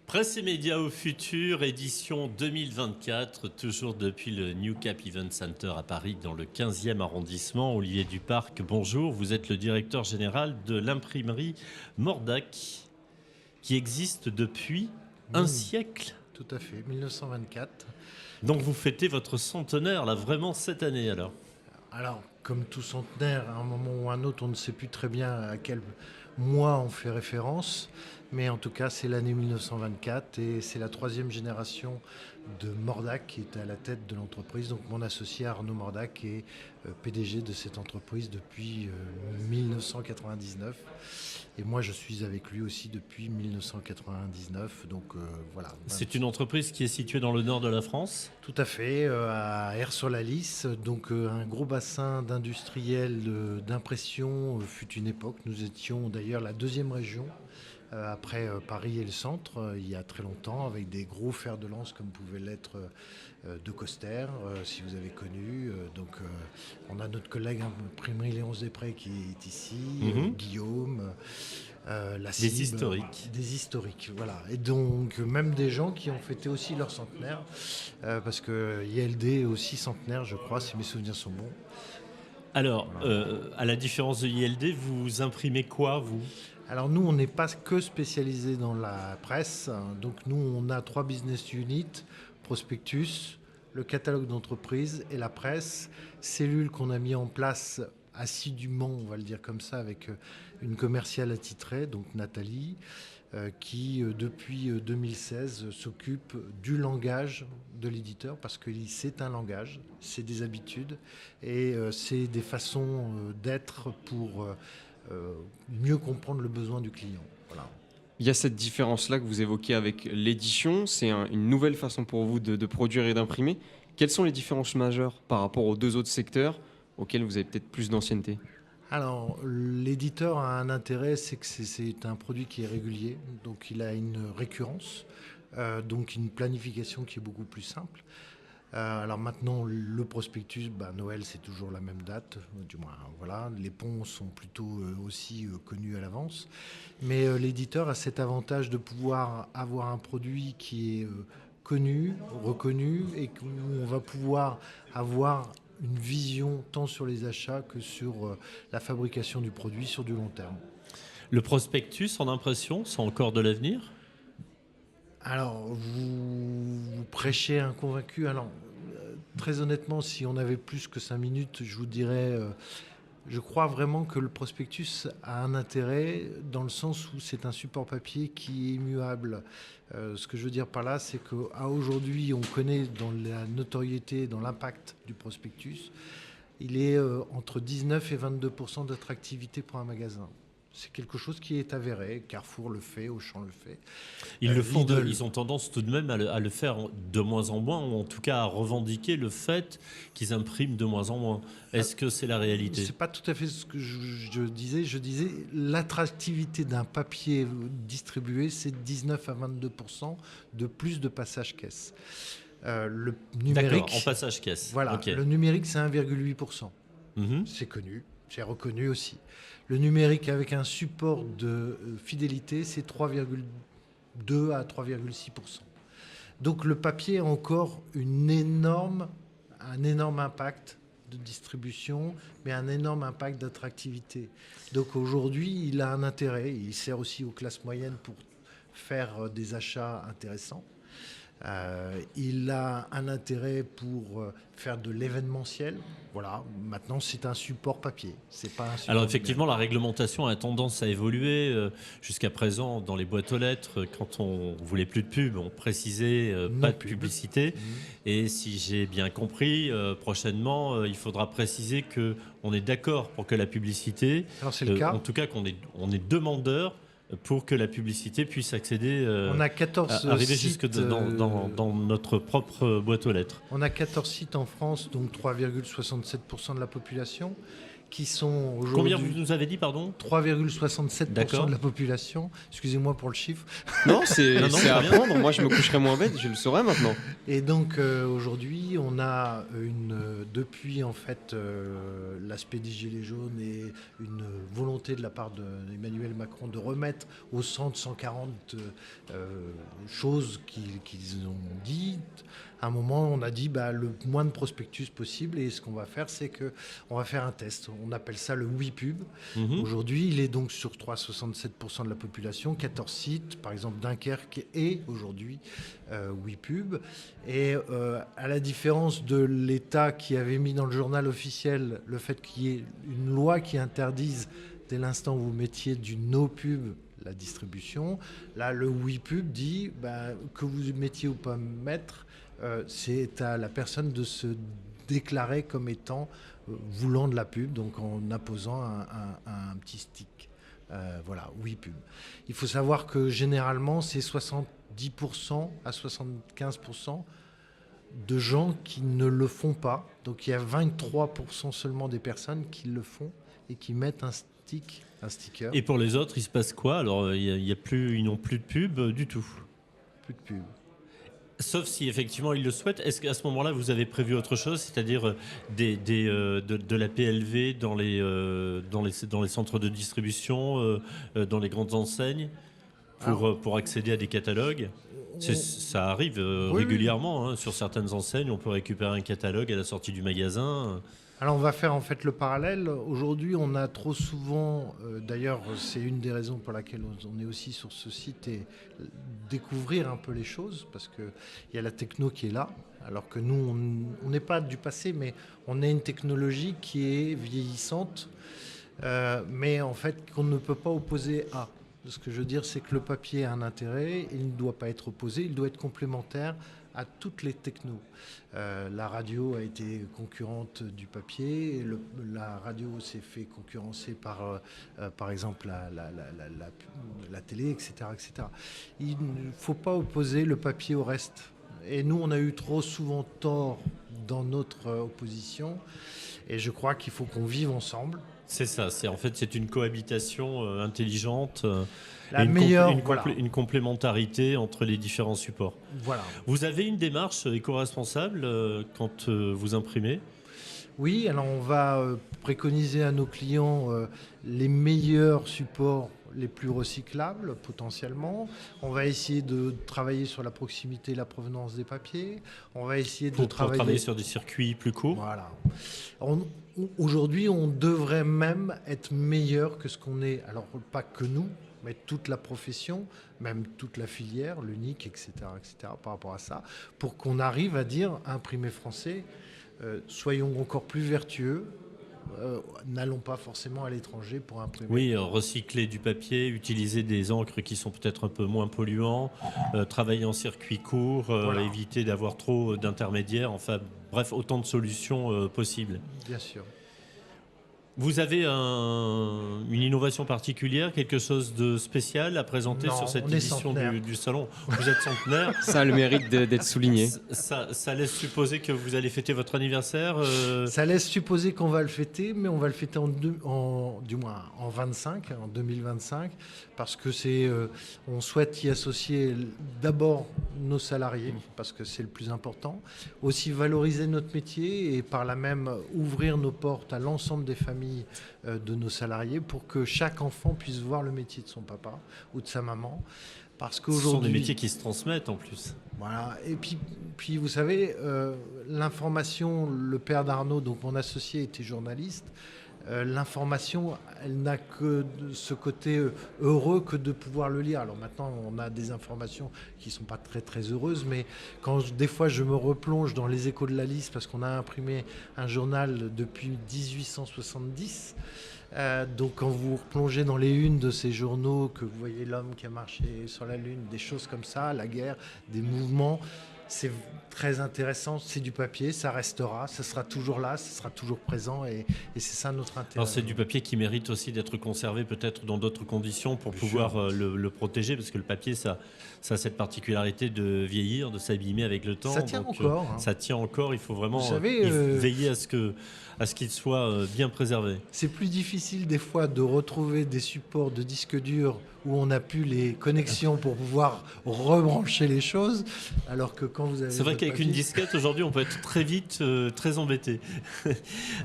Presse et médias au futur, édition 2024, toujours depuis le New Cap Event Center à Paris, dans le 15e arrondissement. Olivier Duparc, bonjour. Vous êtes le directeur général de l'imprimerie Mordac, qui existe depuis un siècle. Tout à fait, 1924. Donc vous fêtez votre centenaire, là, vraiment cette année, alors. Alors, comme tout centenaire, à un moment ou à un autre, on ne sait plus très bien à quel mois on fait référence. Mais en tout cas, c'est l'année 1924 et c'est la troisième génération de Mordac qui est à la tête de l'entreprise. Donc mon associé Arnaud Mordac est PDG de cette entreprise depuis 1999. Et moi, je suis avec lui aussi depuis 1999. Donc voilà. C'est une entreprise qui est située dans le nord de la France. Tout à fait, à Aire-sur-la-Lys, donc un gros bassin d'industriels d'impression fut une époque. Nous étions d'ailleurs la deuxième région après Paris et le centre, il y a très longtemps, avec des gros fers de lance comme pouvait l'être De Coster, si vous avez connu. Donc on a notre collègue imprimerie Léonce Després qui est ici, Guillaume. La Des Cible, historiques. Des historiques, voilà. Et donc, même des gens qui ont fêté aussi leur centenaire, parce que ILD est aussi centenaire, je crois, si mes souvenirs sont bons. Alors, à la différence de ILD, vous imprimez quoi, vous ? Alors nous, on n'est pas que spécialisé dans la presse. Donc nous, on a 3 business units, prospectus, le catalogue d'entreprise et la presse, cellule qu'on a mis en place assidûment, on va le dire comme ça, avec une commerciale attitrée, donc Nathalie, qui depuis 2016 s'occupe du langage de l'éditeur, parce que c'est un langage, c'est des habitudes et c'est des façons d'être pour mieux comprendre le besoin du client. Voilà. Il y a cette différence-là que vous évoquez avec l'édition. C'est une nouvelle façon pour vous de produire et d'imprimer. Quelles sont les différences majeures par rapport aux deux autres secteurs auxquels vous avez peut-être plus d'ancienneté ? Alors, l'éditeur a un intérêt, c'est que c'est un produit qui est régulier, donc il a une récurrence, donc une planification qui est beaucoup plus simple. Alors maintenant, le prospectus, Noël, c'est toujours la même date, du moins, voilà. Les ponts sont plutôt aussi connus à l'avance. Mais l'éditeur a cet avantage de pouvoir avoir un produit qui est connu, reconnu, et où on va pouvoir avoir une vision tant sur les achats que sur la fabrication du produit sur du long terme. Le prospectus en impression, c'est encore de l'avenir ? Alors, vous prêchez un convaincu. Alors, très honnêtement, si on avait plus que 5 minutes, je vous dirais, je crois vraiment que le prospectus a un intérêt dans le sens où c'est un support papier qui est immuable. Ce que je veux dire par là, c'est qu'à aujourd'hui, on connaît dans la notoriété, dans l'impact du prospectus, il est entre 19 et 22% d'attractivité pour un magasin. C'est quelque chose qui est avéré. Carrefour le fait, Auchan le fait. Ils le font, ils ont tendance tout de même à le faire de moins en moins, ou en tout cas à revendiquer le fait qu'ils impriment de moins en moins. Est-ce que c'est la réalité ? C'est pas tout à fait ce que je disais. Je disais l'attractivité d'un papier distribué, c'est 19 à 22% de plus de passage caisse. Le numérique, d'accord, en passage caisse. Voilà, okay. Le numérique, c'est 1,8%. C'est connu, c'est reconnu aussi. Le numérique avec un support de fidélité, c'est 3,2 à 3,6%. Donc le papier a encore un énorme impact de distribution, mais un énorme impact d'attractivité. Donc aujourd'hui, il a un intérêt. Il sert aussi aux classes moyennes pour faire des achats intéressants. Il a un intérêt pour faire de l'événementiel. Voilà. Maintenant, c'est un support papier. C'est pas un support. Alors effectivement, la réglementation a tendance à évoluer. Jusqu'à présent, dans les boîtes aux lettres, quand on voulait plus de pub, on précisait pas de publicité. Et si j'ai bien compris, prochainement, il faudra préciser que on est d'accord pour que la publicité. Alors c'est le cas. En tout cas, qu'on est demandeur pour que la publicité puisse accéder, on a 14 arriver sites, jusque dans notre propre boîte aux lettres. On a 14 sites en France, donc 3,67% de la population, qui sont aujourd'hui... Combien vous nous avez dit, pardon ? 3,67% de la population. Excusez-moi pour le chiffre. Non, c'est Non, à apprendre. Moi, je me coucherai moins bête, je le saurai maintenant. Et donc aujourd'hui, on a depuis en fait l'aspect des Gilets jaunes et une volonté de la part d'Emmanuel Macron de remettre au centre 140 choses qu'ils ont dites. À un moment, on a dit le moins de prospectus possible, et ce qu'on va faire, c'est qu'on va faire un test. On appelle ça le WePub. Aujourd'hui, il est donc sur 3,67% de la population, 14 sites, par exemple Dunkerque est aujourd'hui WePub. Et à la différence de l'État qui avait mis dans le journal officiel le fait qu'il y ait une loi qui interdise dès l'instant où vous mettiez du no-pub la distribution, là le WePub dit que vous mettiez ou pas mettre, c'est à la personne de se déclarer comme étant voulant de la pub, donc en apposant un petit stick. Voilà, WePub. Il faut savoir que généralement, c'est 70% à 75% de gens qui ne le font pas. Donc il y a 23% seulement des personnes qui le font et qui mettent un sticker. Et pour les autres, il se passe quoi ? Alors, ils n'ont plus de pub du tout. Plus de pub. Sauf si effectivement ils le souhaitent. Est-ce qu'à ce moment-là, vous avez prévu autre chose, c'est-à-dire de la PLV dans les centres de distribution, dans les grandes enseignes, pour accéder à des catalogues ? Ça arrive régulièrement. Sur certaines enseignes, on peut récupérer un catalogue à la sortie du magasin. Alors on va faire en fait le parallèle. Aujourd'hui, on a trop souvent, d'ailleurs c'est une des raisons pour laquelle on est aussi sur ce site, et découvrir un peu les choses, parce qu'il y a la techno qui est là, alors que nous on n'est pas du passé, mais on a une technologie qui est vieillissante, mais en fait qu'on ne peut pas opposer à. Ce que je veux dire, c'est que le papier a un intérêt, il ne doit pas être opposé, il doit être complémentaire à toutes les technos. La radio a été concurrente du papier, la radio s'est fait concurrencer par exemple la télé, etc., etc. Il ne faut pas opposer le papier au reste. Et nous, on a eu trop souvent tort dans notre opposition, et je crois qu'il faut qu'on vive ensemble. C'est ça, c'est une cohabitation intelligente, une complémentarité entre les différents supports. Voilà. Vous avez une démarche éco-responsable quand vous imprimez ? Oui, alors on va préconiser à nos clients les meilleurs supports, les plus recyclables potentiellement. On va essayer de travailler sur la proximité et la provenance des papiers. On va essayer de travailler sur des circuits plus courts. Voilà. Aujourd'hui, on devrait même être meilleur que ce qu'on est. Alors pas que nous, mais toute la profession, même toute la filière, l'UNIC, etc., par rapport à ça, pour qu'on arrive à dire imprimer français. Soyons encore plus vertueux. N'allons pas forcément à l'étranger pour imprimer. Oui, recycler du papier, utiliser des encres qui sont peut-être un peu moins polluants, travailler en circuit court, voilà. Éviter d'avoir trop d'intermédiaires, enfin bref, autant de solutions possibles. Bien sûr. Vous avez une innovation particulière, quelque chose de spécial à présenter sur cette édition du salon ? Vous êtes centenaire. Ça a le mérite d'être souligné. Ça laisse supposer que vous allez fêter votre anniversaire Ça laisse supposer qu'on va le fêter, mais on va le fêter en 2025, parce que on souhaite y associer d'abord nos salariés, parce que c'est le plus important, aussi valoriser notre métier et par là même ouvrir nos portes à l'ensemble des familles de nos salariés pour que chaque enfant puisse voir le métier de son papa ou de sa maman. Parce qu'aujourd'hui, ce sont des métiers qui se transmettent en plus. Voilà. Et puis vous savez, l'information, le père d'Arnaud, donc mon associé, était journaliste. L'information, elle n'a que ce côté heureux que de pouvoir le lire. Alors maintenant, on a des informations qui ne sont pas très très heureuses, mais des fois je me replonge dans les Échos de la Lys, parce qu'on a imprimé un journal depuis 1870. Donc quand vous replongez dans les unes de ces journaux, que vous voyez l'homme qui a marché sur la Lune, des choses comme ça, la guerre, des mouvements, c'est très intéressant, c'est du papier, ça restera, ça sera toujours là, ça sera toujours présent et c'est ça notre intérêt. Alors c'est du papier qui mérite aussi d'être conservé peut-être dans d'autres conditions pour pouvoir le protéger, parce que le papier, ça a cette particularité de vieillir, de s'abîmer avec le temps. Ça tient encore. Ça tient encore, il faut vraiment veiller à ce qu'il soit bien préservé. C'est plus difficile des fois de retrouver des supports de disques durs où on n'a plus les connexions pour pouvoir rebrancher les choses, alors que quand vous avez... C'est vrai qu'avec une disquette, aujourd'hui, on peut être très vite très embêté.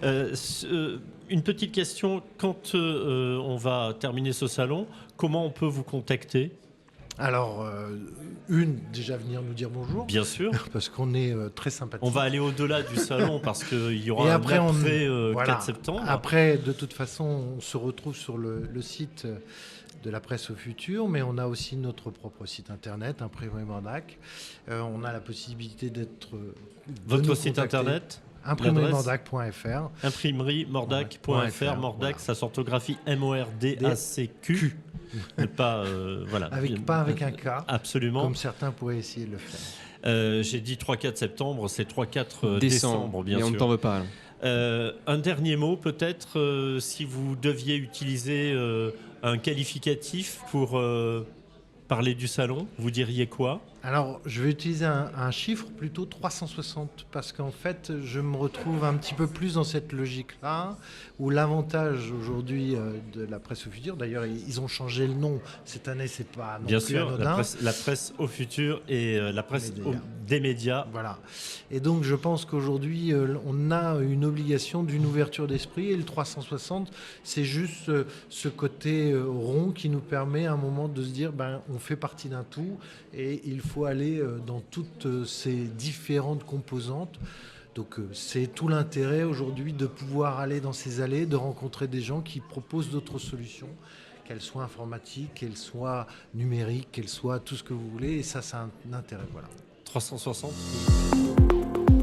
Une petite question, quand on va terminer ce salon, comment on peut vous contacter ? Alors, déjà venir nous dire bonjour. Bien sûr. Parce qu'on est très sympathique. On va aller au-delà du salon parce qu'il y aura après 4 septembre. Après, de toute façon, on se retrouve sur le site de la presse au futur, mais on a aussi notre propre site internet, Imprimerie Mordac. On a la possibilité d'être... Votre site internet ? Imprimeriemordac.fr. Imprimeriemordac.fr. Mordac, ça s'orthographie M-O-R-D-A-C-Q. Pas, voilà. Pas avec un K. Absolument. Comme certains pourraient essayer de le faire. J'ai dit 3-4 septembre, c'est 3-4 décembre, bien sûr. Et on ne t'en veut pas. Un dernier mot, peut-être, si vous deviez utiliser un qualificatif pour parler du salon, vous diriez quoi ? Alors, je vais utiliser un chiffre, plutôt 360, parce qu'en fait, je me retrouve un petit peu plus dans cette logique-là, où l'avantage aujourd'hui de la presse au futur, d'ailleurs, ils ont changé le nom cette année, c'est pas non bien plus sûr, anodin. La presse au futur et la presse des médias. Voilà. Et donc, je pense qu'aujourd'hui, on a une obligation d'une ouverture d'esprit, et le 360, c'est juste ce côté rond qui nous permet à un moment de se dire, on fait partie d'un tout, et il faut aller dans toutes ces différentes composantes. Donc c'est tout l'intérêt aujourd'hui de pouvoir aller dans ces allées, de rencontrer des gens qui proposent d'autres solutions, qu'elles soient informatiques, qu'elles soient numériques, qu'elles soient tout ce que vous voulez. Et ça, c'est un intérêt. Voilà. 360